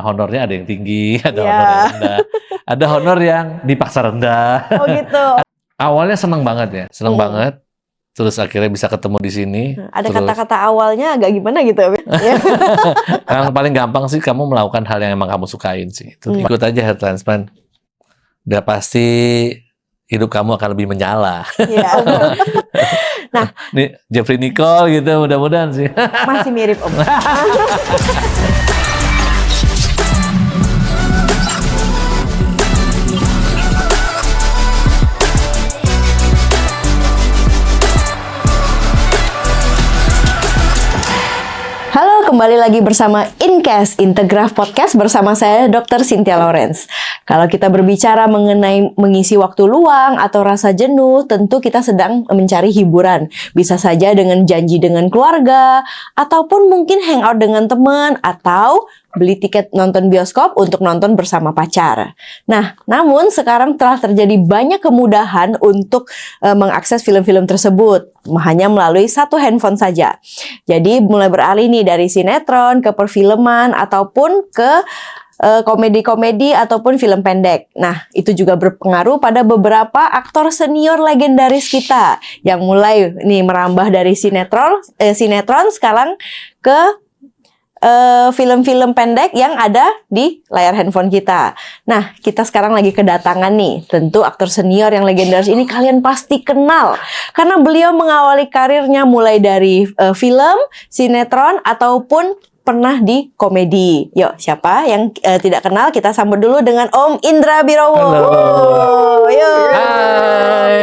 honornya ada yang tinggi, ada Iya. honor yang rendah, ada honor yang dipaksa rendah. Oh gitu. Awalnya seneng banget ya, seneng banget. Terus akhirnya bisa ketemu di sini. Ada Terus kata-kata awalnya agak gimana gitu ya? yang paling gampang sih kamu melakukan hal yang emang kamu sukain sih. Itu ikut aja Hair Transplant. Udah pasti hidup kamu akan lebih menyala. Iya. Nah, Nih Jeffrey Nicole gitu, mudah-mudahan sih. masih mirip Om. Halo, kembali lagi bersama Incast Integraf Podcast bersama saya Dr. Cynthia Lawrence. Kalau kita berbicara mengenai mengisi waktu luang atau rasa jenuh, tentu kita sedang mencari hiburan. Bisa saja dengan janji dengan keluarga, ataupun mungkin hangout dengan teman, atau beli tiket nonton bioskop untuk nonton bersama pacar. Nah, namun sekarang telah terjadi banyak kemudahan untuk mengakses film-film tersebut hanya melalui satu handphone saja. Jadi mulai beralih nih dari sinetron ke perfilman ataupun ke komedi-komedi ataupun film pendek. Nah, itu juga berpengaruh pada beberapa aktor senior legendaris kita yang mulai nih merambah dari sinetron sekarang ke film-film pendek yang ada di layar handphone kita. Nah, kita sekarang lagi kedatangan nih, tentu aktor senior yang legendaris ini kalian pasti kenal. Karena beliau mengawali karirnya mulai dari film, sinetron, ataupun pernah di komedi. Yuk, siapa yang tidak kenal, kita sambut dulu dengan Om Indra Birowo. Halo. Yuk. Hai.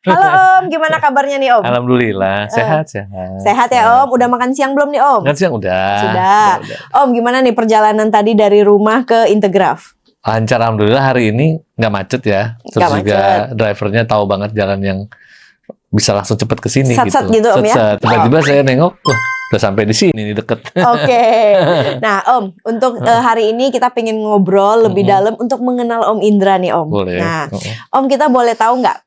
Halo Om, gimana kabarnya nih Om? Alhamdulillah, sehat. Sehat ya Om? Udah makan siang belum nih Om? Kan siang udah. Sudah. Om, gimana nih perjalanan tadi dari rumah ke Integraf? Lancar, alhamdulillah hari ini nggak macet ya. Terus Nggak juga macet. drivernya tahu banget jalan yang bisa langsung cepet ke sini Sat-sat gitu. gitu, Om, ya? Sat-sat. Tiba-tiba saya nengok, wah udah sampai di sini nih deket. Oke. Nah Om, untuk hari ini kita pengen ngobrol lebih dalam untuk mengenal Om Indra nih Om. Boleh. Nah, Om, kita boleh tahu nggak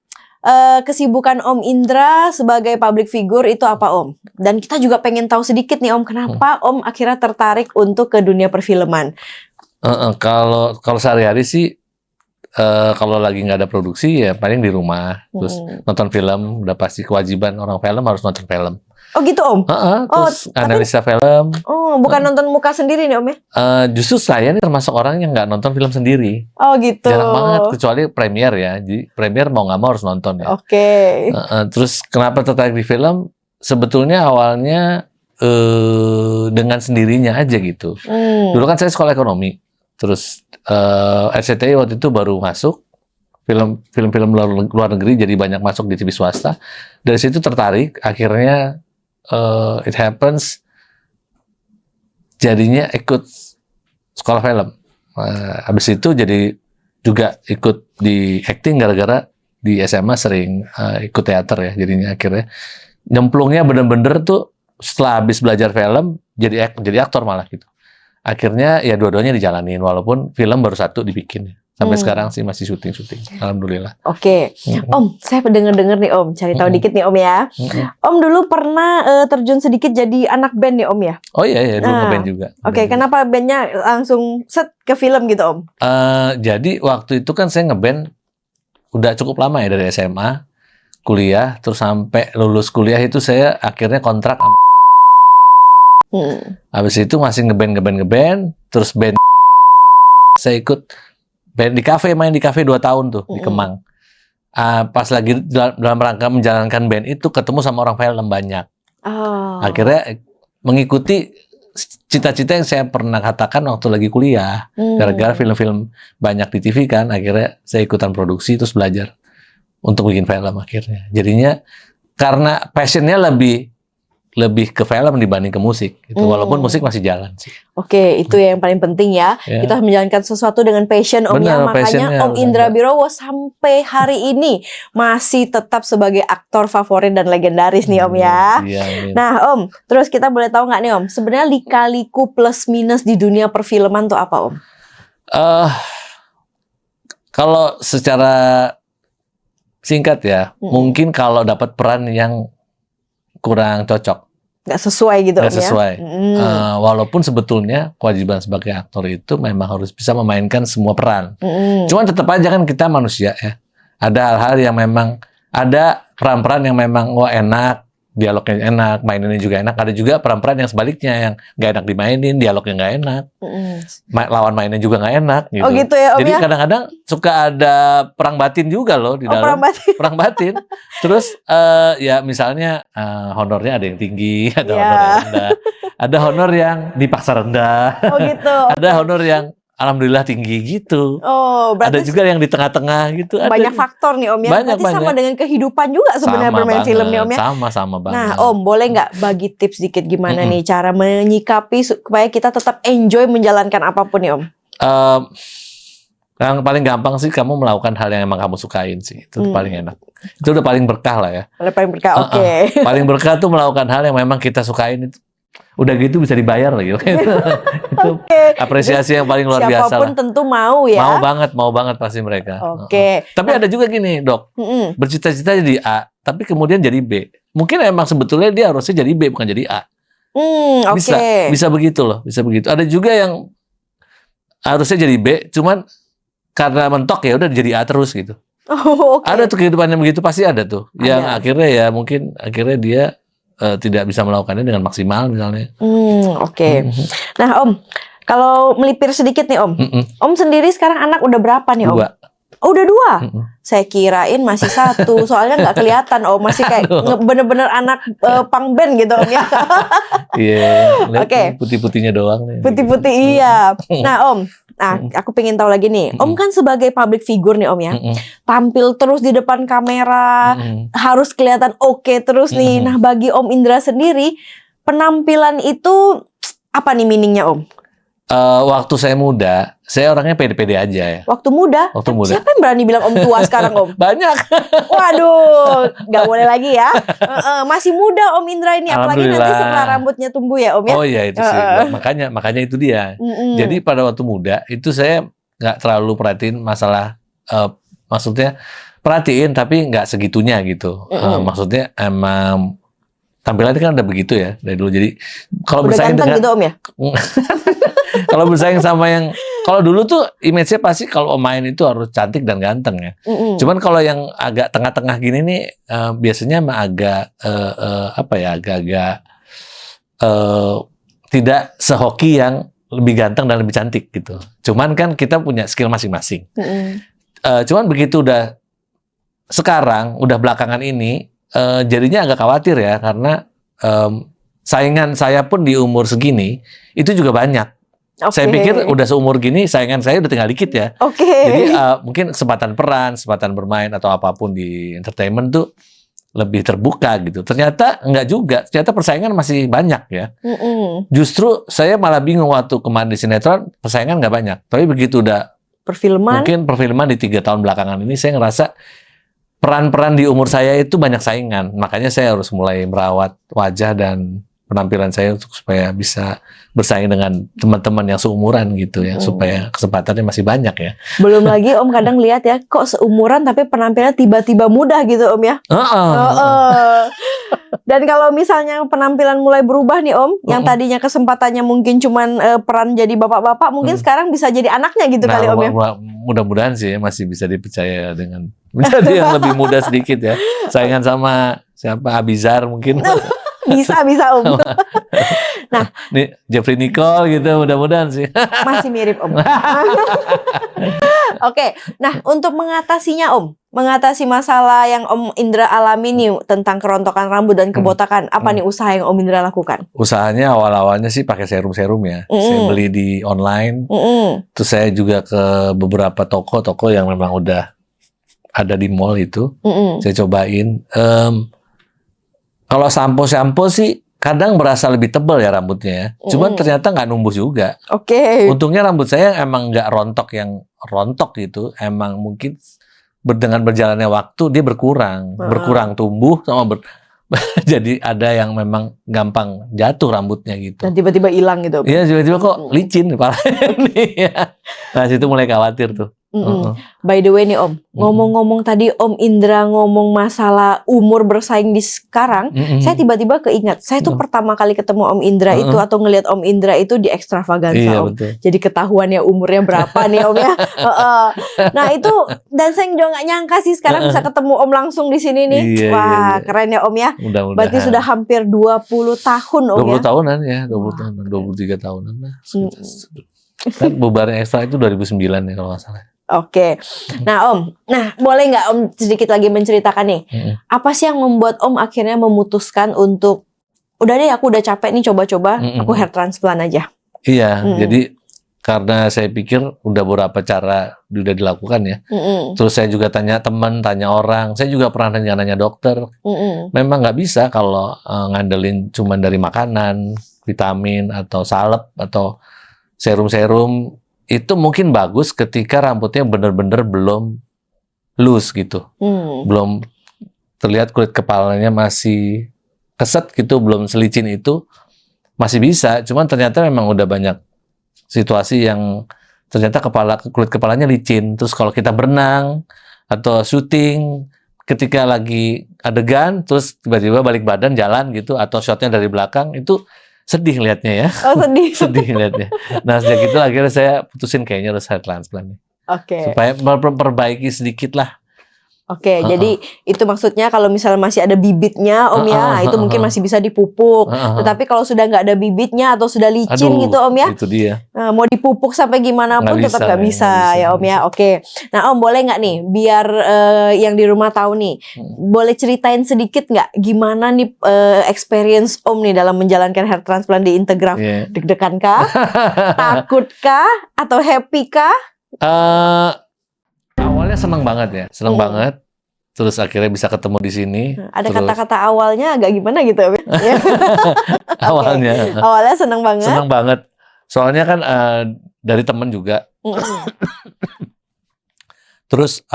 kesibukan Om Indra sebagai public figure itu apa Om? Dan kita juga pengen tahu sedikit nih Om, kenapa Om akhirnya tertarik untuk ke dunia perfilman? Kalau sehari-hari sih kalau lagi nggak ada produksi ya paling di rumah, terus nonton film. Udah pasti kewajiban orang film harus nonton film. Oh gitu Om? Terus analisa film. Oh, bukan nonton muka sendiri nih Om ya? Justru saya nih termasuk orang yang nggak nonton film sendiri. Oh gitu. Jarang banget, kecuali premier ya. Jadi premier mau nggak mau harus nonton ya. Oke. Terus kenapa tertarik di film? Sebetulnya awalnya dengan sendirinya aja gitu. Dulu kan saya sekolah ekonomi. Terus RCTI waktu itu baru masuk. Film-film luar negeri jadi banyak masuk di TV swasta. Dari situ tertarik, akhirnya it happens jadinya ikut sekolah film. Habis itu jadi juga ikut di acting gara-gara di SMA sering ikut teater ya. Jadinya akhirnya nyemplungnya bener-bener tuh setelah habis belajar film jadi aktor malah gitu. Akhirnya ya dua-duanya dijalanin walaupun film baru satu dibikin. Sampai sekarang sih masih syuting. Alhamdulillah. Oke. Om, saya dengar-dengar nih Om, cari tahu dikit nih Om ya. Om dulu pernah terjun sedikit jadi anak band nih Om ya? Oh iya, dulu ngeband juga. Oke, kenapa bandnya langsung set ke film gitu Om? Jadi waktu itu kan saya ngeband udah cukup lama ya dari SMA, kuliah, terus sampai lulus kuliah itu saya akhirnya kontrak. Habis itu masih ngeband, terus band saya ikut band di kafe, main di kafe 2 tahun tuh di Kemang. Pas lagi dalam rangka menjalankan band itu ketemu sama orang film banyak. Akhirnya mengikuti cita-cita yang saya pernah katakan waktu lagi kuliah. Gara-gara film-film banyak di TV kan, akhirnya saya ikutan produksi terus belajar untuk bikin film akhirnya. Jadinya karena passionnya lebih ke film dibanding ke musik gitu. Walaupun musik masih jalan sih. Oke, itu yang paling penting ya. Kita menjalankan sesuatu dengan passion Om ya. Makanya Om Indra Birowo sampai hari ini masih tetap sebagai aktor favorit dan legendaris nih Om ya. Nah Om, terus kita boleh tahu nggak nih Om, sebenarnya lika-liku plus minus di dunia perfilman tuh apa Om? Kalau secara singkat ya, mungkin kalau dapat peran yang kurang cocok. nggak sesuai gitu nggak Om ya. sesuai. Walaupun sebetulnya kewajiban sebagai aktor itu memang harus bisa memainkan semua peran. Cuman tetap aja kan kita manusia ya. Ada hal-hal yang memang, ada peran-peran yang memang enak, dialognya enak, maininnya juga enak. Ada juga peran-peran yang sebaliknya, yang nggak enak dimainin, dialognya nggak enak, lawan mainnya juga nggak enak gitu. Oh gitu ya Om. Jadi ya? kadang-kadang suka ada perang batin juga loh di dalam. Perang batin. Perang batin. Terus ya misalnya honornya ada yang tinggi, ada Iya. honor yang rendah. Ada honor yang dipaksa rendah. Oh gitu. Ada honor yang alhamdulillah tinggi gitu. Oh, Ada berarti juga yang di tengah-tengah gitu. banyak Ada. faktor nih Om ya. Banyak, Berarti sama banyak. dengan kehidupan juga sebenarnya Sama bermain banget, film nih Om ya. Sama banget. Nah Om, boleh nggak bagi tips dikit gimana nih cara menyikapi supaya kita tetap enjoy menjalankan apapun nih Om? Yang paling gampang sih kamu melakukan hal yang emang kamu sukain sih. Itu paling enak. Itu udah paling berkah lah ya. Paling berkah, oke. Paling berkah tuh melakukan hal yang memang kita sukain itu. Udah gitu bisa dibayar lagi. Itu apresiasi yang paling luar biasa Siapapun lah. tentu mau ya. Mau banget pasti mereka. Oke. Tapi ada juga gini dok, bercita-cita jadi A, tapi kemudian jadi B. Mungkin emang sebetulnya dia harusnya jadi B bukan jadi A. Oke. Bisa begitu loh, bisa begitu. Ada juga yang harusnya jadi B, cuman karena mentok ya udah jadi A terus gitu. Oh, oke. Ada tuh kehidupan yang begitu, pasti ada tuh. Yang Ada. akhirnya ya mungkin akhirnya dia tidak bisa melakukannya dengan maksimal misalnya. Oke. Nah Om, kalau melipir sedikit nih Om. Om sendiri sekarang anak udah berapa nih Om? 2. Oh, udah 2? Saya kirain masih 1. Soalnya nggak kelihatan Om. Masih kayak bener-bener anak punk band gitu Om ya. Iya, lihat Oke. putih-putihnya doang nih. Putih-putih iya. Nah Om, aku pengen tahu lagi nih. Om kan sebagai public figure nih Om ya. Tampil terus di depan kamera, harus kelihatan oke terus nih. Nah bagi Om Indra sendiri, penampilan itu apa nih meaningnya Om? Waktu saya muda, saya orangnya pede-pede aja ya. Waktu muda? Waktu muda. Siapa yang berani bilang Om tua sekarang Om? Banyak. Waduh, nggak boleh lagi ya. Masih muda Om Indra ini, apalagi nanti Alhamdulillah. setelah rambutnya tumbuh ya Om ya. Oh iya itu sih, makanya itu dia. Jadi pada waktu muda itu saya nggak terlalu perhatiin masalah, maksudnya perhatiin tapi nggak segitunya gitu. Maksudnya emang tampilannya kan udah begitu ya dari dulu. Jadi kalau Udah bersaing ganteng dengan gitu Om ya? kalau bersaing sama yang kalau dulu tuh image-nya pasti kalau main itu harus cantik dan ganteng ya. Cuman kalau yang agak tengah-tengah gini nih biasanya mah agak apa ya, agak-agak tidak sehoki yang lebih ganteng dan lebih cantik gitu. Cuman kan kita punya skill masing-masing. Cuman begitu udah sekarang, udah belakangan ini jadinya agak khawatir ya karena saingan saya pun di umur segini itu juga banyak. Saya pikir udah seumur gini saingan saya udah tinggal dikit ya. Jadi mungkin kesempatan peran, kesempatan bermain atau apapun di entertainment tuh lebih terbuka gitu. Ternyata enggak juga. Ternyata persaingan masih banyak ya. Justru saya malah bingung waktu kemarin di sinetron persaingan nggak banyak. Tapi begitu udah perfilman. Mungkin perfilman di 3 tahun belakangan ini saya ngerasa peran-peran di umur saya itu banyak saingan. Makanya saya harus mulai merawat wajah dan penampilan saya untuk supaya bisa bersaing dengan teman-teman yang seumuran gitu ya, supaya kesempatannya masih banyak ya. Belum lagi Om kadang lihat ya, kok seumuran tapi penampilannya tiba-tiba mudah gitu Om ya. Dan kalau misalnya penampilan mulai berubah nih Om, yang tadinya kesempatannya mungkin cuman peran jadi bapak-bapak, mungkin sekarang bisa jadi anaknya gitu kali Om ya. Mudah-mudahan sih masih bisa dipercaya dengan menjadi yang lebih muda sedikit ya. Saingan sama siapa, Abizar mungkin. Bisa Om. Nah, nih Jeffrey Nicole gitu, mudah-mudahan sih. Masih mirip Om. Oke, nah untuk mengatasinya Om, mengatasi masalah yang Om Indra alami nih tentang kerontokan rambut dan kebotakan, apa nih usaha yang Om Indra lakukan? Usahanya awal-awalnya sih pakai serum-serum ya. Saya beli di online. Terus saya juga ke beberapa toko-toko yang memang udah ada di mall itu. Saya cobain. Kalau sampo sih kadang berasa lebih tebal ya rambutnya ya. Cuman ternyata nggak numbuh juga. Untungnya rambut saya emang nggak rontok gitu. Emang mungkin dengan berjalannya waktu dia berkurang tumbuh sama jadi ada yang memang gampang jatuh rambutnya gitu. Dan tiba-tiba hilang gitu. Iya, tiba-tiba kok licin kepalanya nih ya. Nah, situ mulai khawatir tuh. By the way nih Om, ngomong-ngomong tadi Om Indra ngomong masalah umur bersaing di sekarang, saya tiba-tiba keingat, saya tuh pertama kali ketemu Om Indra itu atau ngelihat Om Indra itu di Extravaganza Iya, Om. betul. Jadi ketahuan ya umurnya berapa nih Om ya. Nah itu, dan saya juga nggak nyangka sih sekarang bisa ketemu Om langsung di sini nih. Iya, Wah iya. keren ya Om ya. Mudah-mudahan. Berarti sudah hampir 20 tahun Om 20 ya. tahunan ya, 20 tahunan, 23 tahunan lah. Kan bubarnya Extra itu 2009 ya kalau nggak salah. Oke, nah Om, boleh nggak Om sedikit lagi menceritakan nih, apa sih yang membuat Om akhirnya memutuskan untuk, udah deh aku udah capek nih coba-coba, aku hair transplant aja. Iya, jadi karena saya pikir udah beberapa cara udah dilakukan ya. Terus saya juga tanya teman, tanya orang, saya juga pernah nanya dokter. Memang nggak bisa kalau ngandelin cuma dari makanan, vitamin atau salep atau serum-serum. Itu mungkin bagus ketika rambutnya benar-benar belum loose gitu. Belum terlihat kulit kepalanya masih keset gitu, belum selicin itu, masih bisa. Cuman ternyata memang udah banyak situasi yang ternyata kulit kepalanya licin. Terus kalau kita berenang atau syuting, ketika lagi adegan, terus tiba-tiba balik badan jalan gitu, atau shotnya dari belakang, itu sedih liatnya ya. Oh sedih. Sedih liatnya. Nah sejak itu akhirnya saya putusin kayaknya harus hair transplant. Oke. Supaya memperbaiki sedikit lah. Oke, jadi itu maksudnya kalau misalnya masih ada bibitnya Om ya, itu mungkin masih bisa dipupuk. Tetapi kalau sudah nggak ada bibitnya atau sudah licin gitu Om ya, itu dia. mau dipupuk sampai gimana pun tetap nggak bisa ya Om ya. Oke, nah Om boleh nggak nih, biar yang di rumah tahu nih, boleh ceritain sedikit nggak gimana nih experience Om nih dalam menjalankan hair transplant di Integraf? Deg-degan kah? Takut kah? Atau happy kah? Awalnya seneng banget ya, seneng banget. Terus akhirnya bisa ketemu di sini. Ada kata-kata awalnya agak gimana gitu ya? Awalnya seneng banget. Seneng banget. Soalnya kan dari temen juga. Terus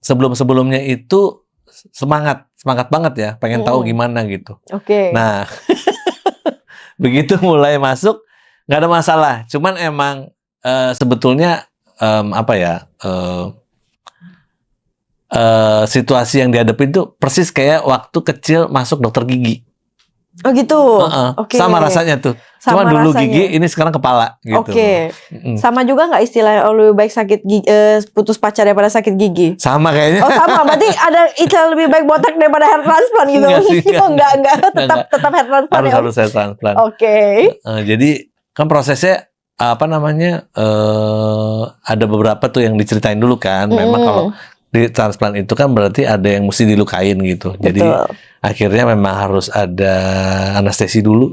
sebelum-sebelumnya itu semangat banget ya, pengen tahu gimana gitu. Oke. Nah, begitu mulai masuk nggak ada masalah. Cuman emang sebetulnya situasi yang dihadapin itu persis kayak waktu kecil masuk dokter gigi. Oh gitu. Okay. Sama rasanya tuh. Cuma dulu rasanya gigi, ini sekarang kepala gitu. Oke. Sama juga nggak istilahnya lebih baik sakit gigi, putus pacar daripada sakit gigi? Sama kayaknya. Oh sama, berarti ada istilah lebih baik botak daripada hair transplant gitu. Enggak. Tetap hair transplant. Harus hair transplant. Oke. Jadi kan prosesnya ada beberapa tuh yang diceritain dulu kan. Memang kalau di transplant itu kan berarti ada yang mesti dilukain gitu. Jadi akhirnya memang harus ada anestesi dulu.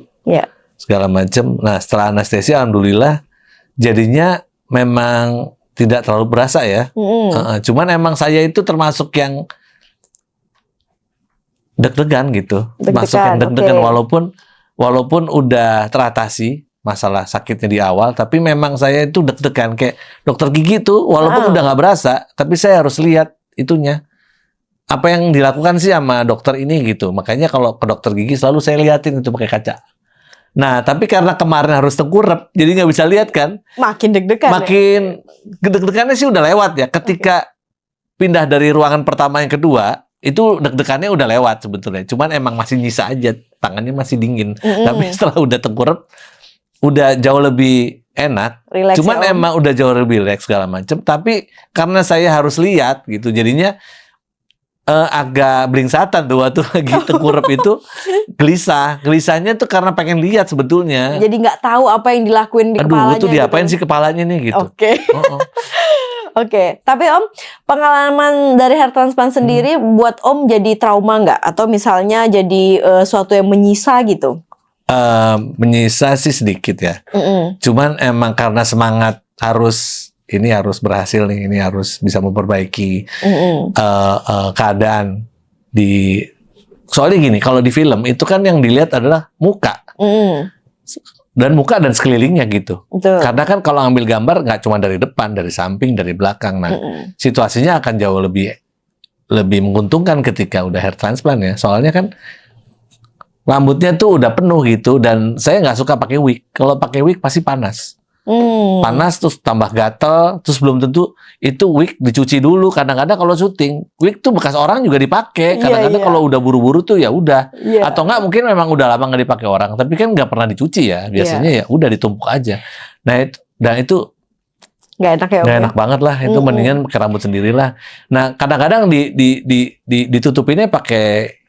Segala macam. Nah, setelah anestesi alhamdulillah jadinya memang tidak terlalu berasa ya. Cuman emang saya itu termasuk yang deg-degan gitu. Masuk yang deg-degan walaupun udah teratasi masalah sakitnya di awal, tapi memang saya itu deg-degan kayak dokter gigi tuh, walaupun udah nggak berasa, tapi saya harus lihat itunya apa yang dilakukan sih sama dokter ini gitu. Makanya kalau ke dokter gigi selalu saya liatin itu pakai kaca. Nah, tapi karena kemarin harus tengkurap, jadi nggak bisa lihat kan? Makin deg-degan. Makin deg-degannya sih udah lewat ya. Ketika pindah dari ruangan pertama yang kedua, itu deg-degannya udah lewat sebetulnya. Cuman emang masih nyisa aja, tangannya masih dingin. Tapi setelah udah tengkurap, udah jauh lebih enak. Relax, cuman emang udah jauh lebih relax segala macam. Tapi karena saya harus lihat gitu, jadinya agak blingsatan tuh waktu lagi tengkurap itu gelisah. Gelisahnya tuh karena pengen lihat sebetulnya. Jadi nggak tahu apa yang dilakuin di kepalanya. Aduh, tuh diapain sih kepalanya nih gitu. Oke. Oke, tapi Om, pengalaman dari hair transplant sendiri buat Om jadi trauma nggak? Atau misalnya jadi suatu yang menyisa gitu? Menyisa sih sedikit ya. Cuman emang karena semangat harus berhasil nih, ini harus bisa memperbaiki keadaan di. Soalnya gini, kalau di film itu kan yang dilihat adalah muka dan sekelilingnya gitu. Karena kan kalau ambil gambar nggak cuma dari depan, dari samping, dari belakang. Nah, situasinya akan jauh lebih menguntungkan ketika udah hair transplant ya. Soalnya kan rambutnya tuh udah penuh gitu, dan saya nggak suka pakai wig. Kalau pakai wig pasti panas. Panas terus tambah gatel, terus belum tentu itu wig dicuci dulu. Kadang-kadang kalau syuting, wig tuh bekas orang juga dipakai. Kadang-kadang kalau udah buru-buru tuh ya udah. Atau enggak mungkin memang udah lama nggak dipakai orang, tapi kan nggak pernah dicuci ya. Biasanya ya udah ditumpuk aja. Nah itu nggak enak ya, nggak enak banget lah. Itu mendingan pakai rambut sendirilah. Nah kadang-kadang ditutupinnya pakai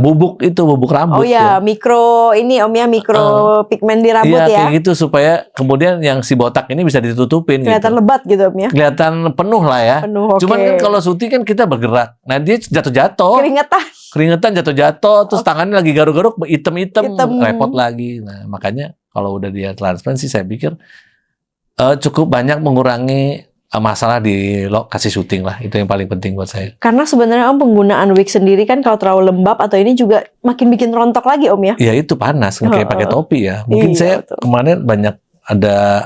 bubuk rambut. Oh ya, mikro ini Om ya, mikro pigmen di rambut ya. Kayak gitu supaya kemudian yang si botak ini bisa ditutupin. Kelihatan lebat gitu Om ya. Kelihatan penuh lah ya. Penuh, Cuman kan kalau syuting kan kita bergerak. Nah dia jatuh-jatuh. Keringetan jatuh-jatuh. Terus tangannya lagi garuk-garuk hitam-hitam. Repot lagi. Nah makanya kalau udah dia transplant sih saya pikir cukup banyak mengurangi masalah di lokasi syuting lah. Itu yang paling penting buat saya. Karena sebenarnya Om penggunaan wig sendiri kan kalau terlalu lembab atau ini juga makin bikin rontok lagi Om ya. Iya itu panas, kayak pakai topi ya. Mungkin saya kemarin banyak ada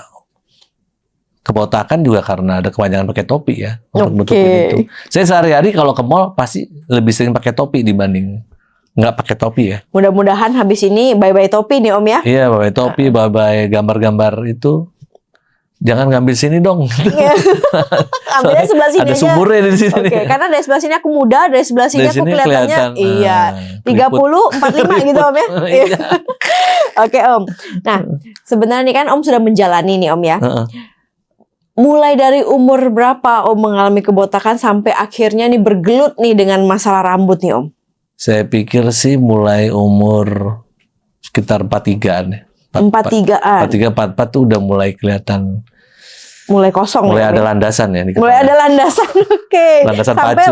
kebotakan juga karena ada kebanyakan pakai topi ya. Untuk nutupin itu. Saya sehari-hari kalau ke mall pasti lebih sering pakai topi dibanding nggak pakai topi ya. Mudah-mudahan habis ini bye-bye topi nih Om ya. Iya bye-bye topi, bye-bye gambar-gambar itu. Jangan ngambil sini dong. Ambilnya sebelah sini ada aja. Ada sumurnya di sini. Oke, karena dari sebelah sini aku muda, dari sebelah sini aku kelihatannya iya 30, 45 gitu Om ya. Oke Om. Nah, sebenarnya nih kan Om sudah menjalani nih Om ya. Mulai dari umur berapa Om mengalami kebotakan sampai akhirnya nih bergelut nih dengan masalah rambut nih Om? Saya pikir sih mulai umur sekitar 43-an ya. 43-an. 44 tuh udah mulai kelihatan. Mulai kosong. Mulai ada landasan ya. Mulai ada landasan, oke. Landasan sampai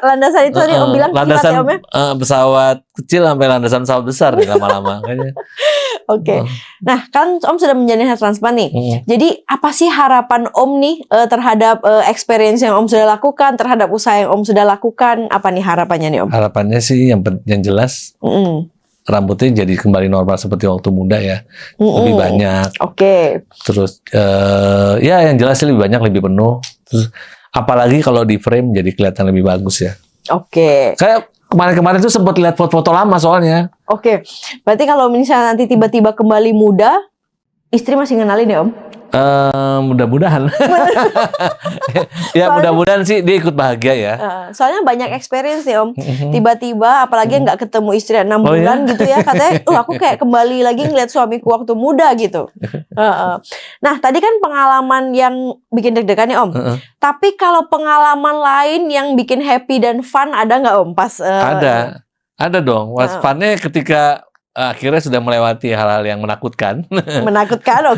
landasan itu tadi Om bilang landasan ya, Om ya? Pesawat kecil sampai landasan pesawat besar nih lama-lama kayaknya. Oke. Nah kan Om sudah menjalani hair transplant nih. Jadi apa sih harapan Om nih terhadap experience yang Om sudah lakukan, terhadap usaha yang Om sudah lakukan? Apa nih harapannya nih Om? Harapannya sih yang jelas. Rambutnya jadi kembali normal seperti waktu muda ya, lebih banyak. Terus ya yang jelas lebih banyak, lebih penuh. Terus apalagi kalau di frame jadi kelihatan lebih bagus ya. Kayak kemarin-kemarin tuh sempat lihat foto-foto lama soalnya. Berarti kalau misalnya nanti tiba-tiba kembali muda, istri masih ngenalin ya Om? Mudah-mudahan. Ya mudah-mudahan sih dia ikut bahagia ya. Soalnya banyak experience nih Om. Tiba-tiba apalagi nggak ketemu istri 6 bulan gitu ya. Katanya aku kayak kembali lagi ngeliat suamiku waktu muda gitu. Nah tadi kan pengalaman yang bikin deg-degan nih Om. Tapi kalau pengalaman lain yang bikin happy dan fun ada nggak Om pas? Ada dong. Funnya ketika akhirnya sudah melewati hal-hal yang menakutkan. Menakutkan,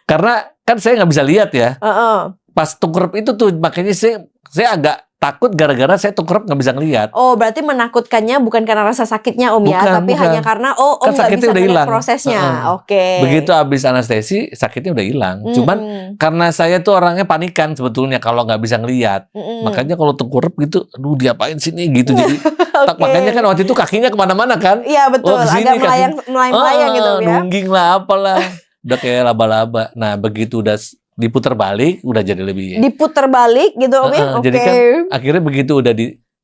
Karena kan saya nggak bisa lihat ya. Pas tengkurap itu tuh makanya saya agak takut gara-gara saya tengkurap nggak bisa ngelihat. Oh, berarti menakutkannya bukan karena rasa sakitnya Om ya, tapi hanya karena Om nggak bisa melihat prosesnya. Begitu habis anestesi sakitnya udah hilang. Cuman karena saya tuh orangnya panikan sebetulnya kalau nggak bisa ngelihat. Makanya kalau tengkurap gitu, aduh diapain sini gitu jadi. Makanya kan waktu itu kakinya kemana-mana kan. Iya betul, agak melayang-layang gitu ya. Nungging lah apalah. Udah kayak laba-laba. Nah begitu udah diputar balik udah jadi lebih diputar balik gitu Om ya. Jadi kan akhirnya begitu udah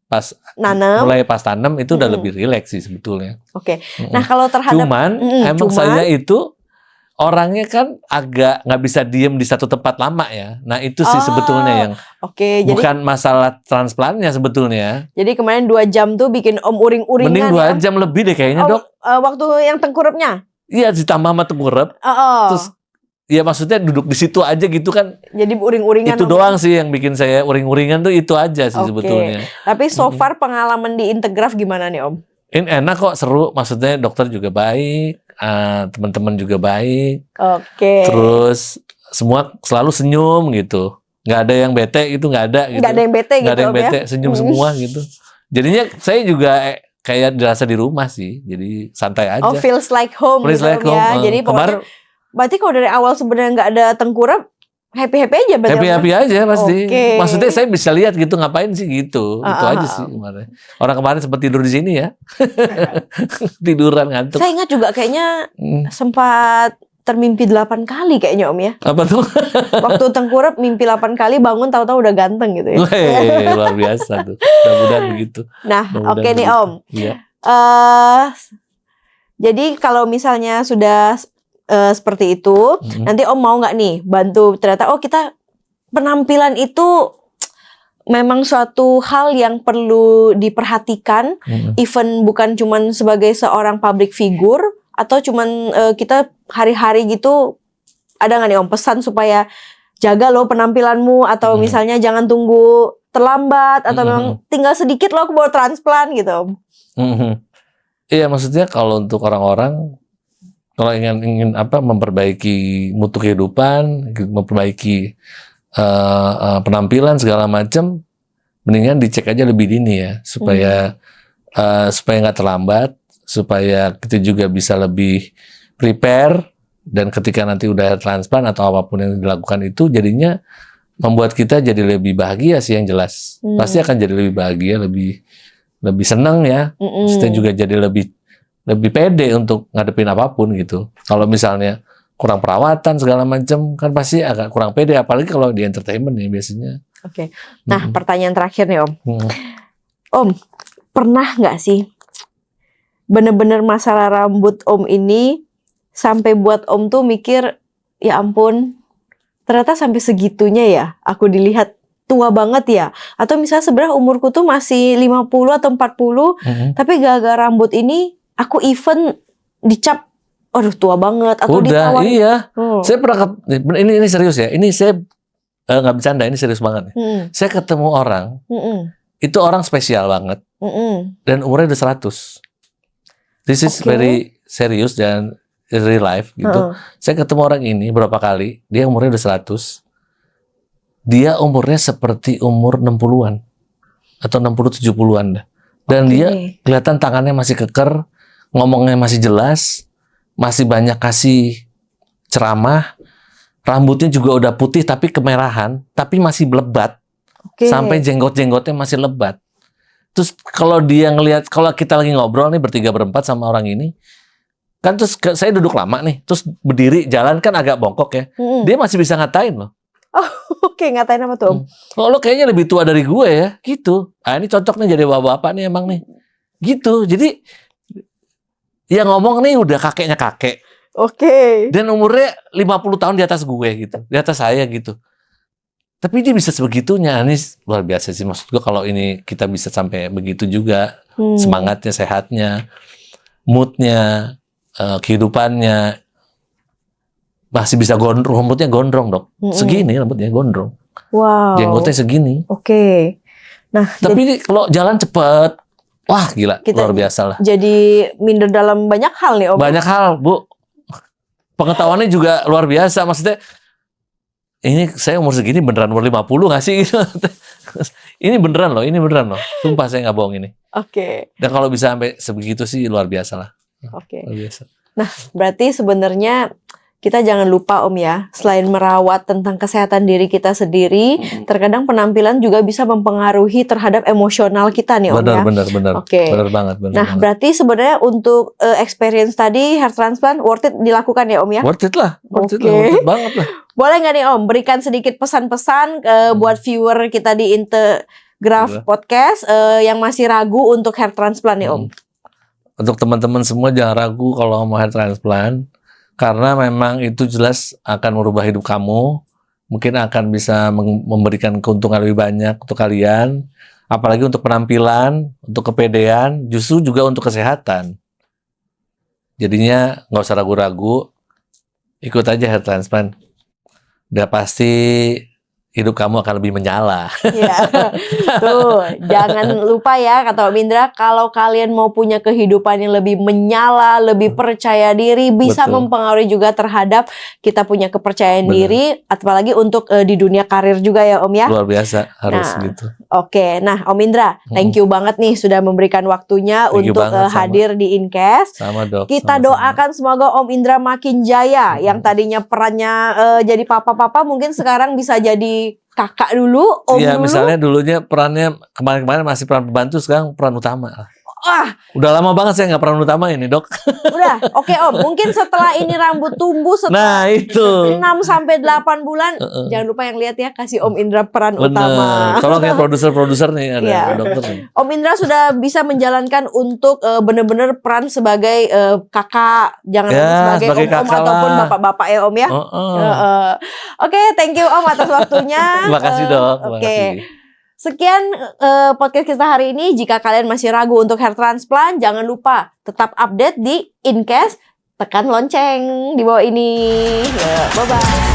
pas nanam, mulai pas tanam itu udah lebih rileks sih sebetulnya. Nah kalau terhadap emang saya itu orangnya kan agak nggak bisa diem di satu tempat lama ya. Nah itu sih sebetulnya yang bukan masalah transplantnya sebetulnya. Jadi kemarin 2 jam tuh bikin Om uring-uringan. Mending 2 jam lebih deh kayaknya Dok. Waktu yang tengkurapnya? Iya ditambah sama tengkurap. Terus ya maksudnya duduk di situ aja gitu kan. Jadi uring-uringan. Itu doang sih yang bikin saya uring-uringan tuh itu aja sih sebetulnya. Tapi so far pengalaman di Integraf gimana nih Om? Ini enak kok, seru. Maksudnya dokter juga baik, teman-teman juga baik. Terus semua selalu senyum gitu. Nggak ada yang bete gitu, nggak ada gitu. Nggak ada yang bete gitu. Nggak ada yang bete, senyum semua gitu. Jadinya saya juga kayak dirasa di rumah sih. Jadi santai aja. Feels like home gitu ya. Jadi pokoknya berarti kalau dari awal sebenarnya nggak ada tengkurap, happy-happy aja berarti? Happy-happy aja pasti. Maksudnya saya bisa lihat gitu, ngapain sih gitu. Itu aja sih kemarin. Orang kemarin sempat tidur di sini ya. Tiduran ngantuk. Saya ingat juga kayaknya sempat termimpi 8 kali kayaknya Om ya. Apa tuh? Waktu tengkurap mimpi 8 kali, bangun tahu-tahu udah ganteng gitu ya. Luar biasa tuh. Mudah-mudahan begitu. Nah oke nih Om. Iya. Jadi kalau misalnya sudah seperti itu, nanti Om mau nggak nih bantu ternyata kita penampilan itu memang suatu hal yang perlu diperhatikan, even bukan cuman sebagai seorang public figure atau cuman kita hari-hari gitu, ada nggak nih Om pesan supaya jaga loh penampilanmu atau misalnya jangan tunggu terlambat atau memang tinggal sedikit loh aku baru transplant gitu Om. Iya, maksudnya kalau untuk orang-orang kalau ingin memperbaiki mutu kehidupan, memperbaiki penampilan segala macam, mendingan dicek aja lebih dini ya supaya nggak terlambat, supaya kita juga bisa lebih prepare, dan ketika nanti udah transplant atau apapun yang dilakukan itu jadinya membuat kita jadi lebih bahagia sih, yang jelas pasti akan jadi lebih bahagia, lebih senang ya, kita juga jadi lebih pede untuk ngadepin apapun gitu. Kalau misalnya kurang perawatan segala macam kan pasti agak kurang pede, apalagi kalau di entertainment ya biasanya. Oke. Nah, pertanyaan terakhir nih Om. Om, pernah nggak sih bener-bener masalah rambut Om ini sampai buat Om tuh mikir, ya ampun, ternyata sampai segitunya ya aku dilihat tua banget ya? Atau misalnya sebenarnya umurku tuh masih 50 atau 40, tapi gara-gara rambut ini aku even dicap aduh tua banget atau udah, ditawarin. iya. Saya pernah ini serius ya. Ini saya nggak bercanda, ini serius banget. Saya ketemu orang, itu orang spesial banget, dan umurnya udah 100. This is very serious dan real life gitu. Saya ketemu orang ini berapa kali, dia umurnya udah 100. Dia umurnya seperti umur 60-an atau 60-70-an dah. Dan dia kelihatan tangannya masih keker, ngomongnya masih jelas, masih banyak kasih ceramah, rambutnya juga udah putih tapi kemerahan, tapi masih lebat, sampai jenggot-jenggotnya masih lebat. Terus kalau dia ngelihat, kalau kita lagi ngobrol nih bertiga berempat sama orang ini, kan terus saya duduk lama nih, terus berdiri jalan kan agak bongkok ya, dia masih bisa ngatain loh. Ngatain apa tuh Om? Lo kayaknya lebih tua dari gue ya, gitu. Ini cocok nih jadi bapak-bapak nih emang nih, gitu. Jadi yang ngomong nih udah kakeknya kakek. Dan umurnya 50 tahun di atas gue gitu. Di atas saya gitu. Tapi dia bisa sebegitunya. Ini luar biasa sih. Maksud gue kalau ini kita bisa sampai begitu juga. Semangatnya, sehatnya, moodnya, kehidupannya. Masih bisa gondrong. Rambutnya gondrong dok. Segini rambutnya gondrong. Wow. Jenggotnya segini. Nah, tapi kalau jalan cepet. Wah gila, luar biasa lah. Jadi minder dalam banyak hal nih Om. Banyak hal Bu. Pengetahuannya juga luar biasa. Maksudnya, ini saya umur segini beneran umur 50 nggak sih? Ini beneran loh. Sumpah saya nggak bohong ini. Dan kalau bisa sampai sebegitu sih luar biasa lah. Luar biasa. Nah, berarti sebenarnya kita jangan lupa Om ya, selain merawat tentang kesehatan diri kita sendiri, terkadang penampilan juga bisa mempengaruhi terhadap emosional kita nih Om ya. Benar. Benar banget. Berarti sebenarnya untuk experience tadi hair transplant worth it dilakukan ya Om ya? Worth it lah, worth it banget lah. Boleh nggak nih Om berikan sedikit pesan-pesan buat viewer kita di Integraf Podcast yang masih ragu untuk hair transplant nih Om? Untuk teman-teman semua jangan ragu kalau mau hair transplant. Karena memang itu jelas akan merubah hidup kamu, mungkin akan bisa memberikan keuntungan lebih banyak untuk kalian, apalagi untuk penampilan, untuk kepedean, justru juga untuk kesehatan. Jadinya nggak usah ragu-ragu, ikut aja hair transplant. Udah pasti hidup kamu akan lebih menyala. Tuh, jangan lupa ya kata Om Indra, kalau kalian mau punya kehidupan yang lebih menyala, lebih percaya diri, bisa mempengaruhi juga terhadap kita punya kepercayaan diri, apalagi untuk di dunia karir juga ya Om ya. Luar biasa, harus gitu. Nah Om Indra, thank you banget nih sudah memberikan waktunya untuk hadir di Incast. Sama dok. Kita doakan semoga Om Indra makin jaya, yang tadinya perannya jadi papa-papa mungkin sekarang bisa jadi kakak dulu, Om dulu. Misalnya dulunya perannya kemarin-kemarin masih peran pembantu, sekarang peran utama. Udah lama banget saya nggak pernah utama ini, Dok. Udah, oke Om. Mungkin setelah ini rambut tumbuh setelah Nah, itu. 6-8 bulan, jangan lupa yang lihat ya, kasih Om Indra peran utama. Bener. Tolong ya produser-produser nih, ada Iya. dokter nih. Om Indra sudah bisa menjalankan untuk bener-bener peran sebagai kakak, jangan Ya, sebagai sebagai om-om kakak ataupun lah. bapak-bapak ya Om ya. Oke, thank you Om atas waktunya. Terima kasih, Dok. Terima Oke. kasih. Sekian podcast kita hari ini. Jika kalian masih ragu untuk hair transplant, jangan lupa tetap update di Incast. Tekan lonceng di bawah ini. Bye-bye.